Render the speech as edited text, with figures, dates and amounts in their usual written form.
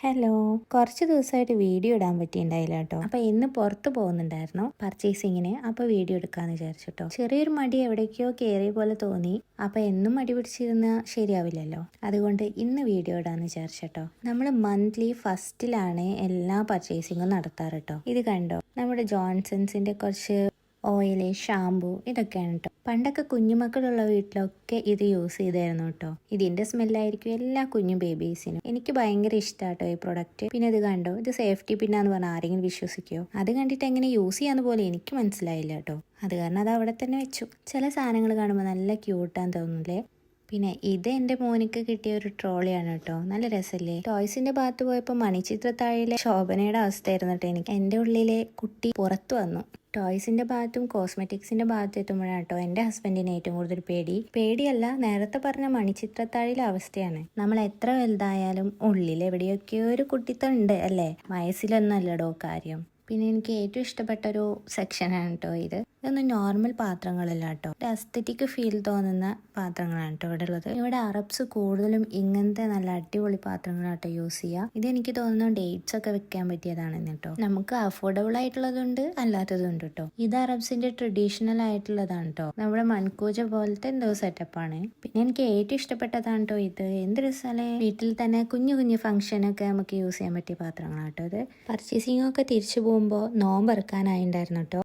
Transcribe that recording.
Hello, കുറച്ച് ദിവസമായിട്ട് video ഇടാൻ പറ്റിയിട്ടുണ്ടായില്ല കേട്ടോ. അപ്പൊ ഇന്ന് പുറത്ത് പോകുന്നുണ്ടായിരുന്നു പർച്ചേസിങ്ങിന്. അപ്പൊ വീഡിയോ എടുക്കാന്ന് വിചാരിച്ചിട്ടോ. ചെറിയൊരു മടി എവിടേക്കോ കയറിയ പോലെ തോന്നി. അപ്പൊ എന്നും മടി പിടിച്ചിരുന്ന ശരിയാവില്ലല്ലോ. അതുകൊണ്ട് ഇന്ന് വീഡിയോ ഇടാന്ന് വിചാരിച്ചിട്ടോ. നമ്മൾ മന്ത്ലി ഫസ്റ്റിലാണ് എല്ലാ പർച്ചേസിങ്ങും നടത്താറ് കേട്ടോ. ഇത് കണ്ടോ, നമ്മുടെ ജോൺസൺസിന്റെ കുറച്ച് ഓയില്, ഷാമ്പു ഇതൊക്കെയാണ് കേട്ടോ. പണ്ടൊക്കെ കുഞ്ഞുമക്കളുള്ള വീട്ടിലൊക്കെ ഇത് യൂസ് ചെയ്തായിരുന്നു കേട്ടോ. ഇതിന്റെ സ്മെല്ലായിരിക്കും എല്ലാ കുഞ്ഞു ബേബീസിനും. എനിക്ക് ഭയങ്കര ഇഷ്ടമാട്ടോ ഈ പ്രൊഡക്റ്റ്. പിന്നെ ഇത് കണ്ടോ, ഇത് സേഫ്റ്റി പിന്നാന്ന് പറഞ്ഞാൽ ആരെങ്കിലും വിശ്വസിക്കുമോ? അത് കണ്ടിട്ട് എങ്ങനെ യൂസ് ചെയ്യാന്ന് പോലെ എനിക്ക് മനസ്സിലായില്ല കേട്ടോ. അത് കാരണം അത് അവിടെ തന്നെ വെച്ചു. ചില സാധനങ്ങൾ കാണുമ്പോൾ നല്ല ക്യൂട്ടാന്ന് തോന്നുന്നില്ലേ? പിന്നെ ഇത് എൻ്റെ മോനിക്ക് കിട്ടിയ ഒരു ട്രോളിയാണ് കേട്ടോ. നല്ല രസമല്ലേ? ടോയ്സിന്റെ ഭാഗത്ത് പോയപ്പോൾ മണിച്ചിത്രത്താഴിലെ ശോഭനയുടെ അവസ്ഥയായിരുന്നു കേട്ടോ. എനിക്ക് എൻ്റെ ഉള്ളിലെ കുട്ടി പുറത്തു വന്നു. ടോയ്സിന്റെ ഭാഗത്തും കോസ്മെറ്റിക്സിന്റെ ഭാഗത്തും എത്തുമ്പോഴാണ് കേട്ടോ എൻ്റെ ഹസ്ബൻഡിന് ഏറ്റവും കൂടുതൽ പേടിയല്ല, നേരത്തെ പറഞ്ഞ മണിച്ചിത്രത്താഴിലെ അവസ്ഥയാണ്. നമ്മൾ എത്ര വലുതായാലും ഉള്ളിൽ എവിടെയൊക്കെയോ ഒരു കുട്ടിത്തം ഉണ്ട് അല്ലേ? വയസ്സിലൊന്നും അല്ലടോ കാര്യം. പിന്നെ എനിക്ക് ഏറ്റവും ഇഷ്ടപ്പെട്ട ഒരു സെക്ഷനാണ് കേട്ടോ ഇത്. ഇതൊന്നും നോർമൽ പാത്രങ്ങളല്ല കേട്ടോ. ഒരു അസ്തറ്റിക് ഫീൽ തോന്നുന്ന പാത്രങ്ങളാണ് കേട്ടോ ഇവിടെ ഉള്ളത്. ഇവിടെ അറബ്സ് കൂടുതലും ഇങ്ങനത്തെ നല്ല അടിപൊളി പാത്രങ്ങളാട്ടോ യൂസ് ചെയ്യുക. ഇതെനിക്ക് തോന്നുന്നു ഡേറ്റ്സ് ഒക്കെ വെക്കാൻ പറ്റിയതാണെന്ന് കേട്ടോ. നമുക്ക് അഫോർഡബിൾ ആയിട്ടുള്ളതുണ്ട്, അല്ലാത്തതുണ്ട് കേട്ടോ. ഇത് അറബ്സിന്റെ ട്രഡീഷണൽ ആയിട്ടുള്ളതാണ് കേട്ടോ. നമ്മുടെ മൺകൂജ പോലത്തെ എന്തോ സെറ്റപ്പാണ്. പിന്നെ എനിക്ക് ഏറ്റവും ഇഷ്ടപ്പെട്ടതാണ് കേട്ടോ ഇത്. എന്ത് രസമല്ലേ? വീട്ടിൽ തന്നെ കുഞ്ഞു കുഞ്ഞു ഫംഗ്ഷനൊക്കെ നമുക്ക് യൂസ് ചെയ്യാൻ പറ്റിയ പാത്രങ്ങളാട്ടോ ഇത്. പർച്ചേസിംഗ് ഒക്കെ തിരിച്ചു പോകുമ്പോൾ നോമ്പ് ഇറക്കാനായിണ്ടായിരുന്നു കേട്ടോ.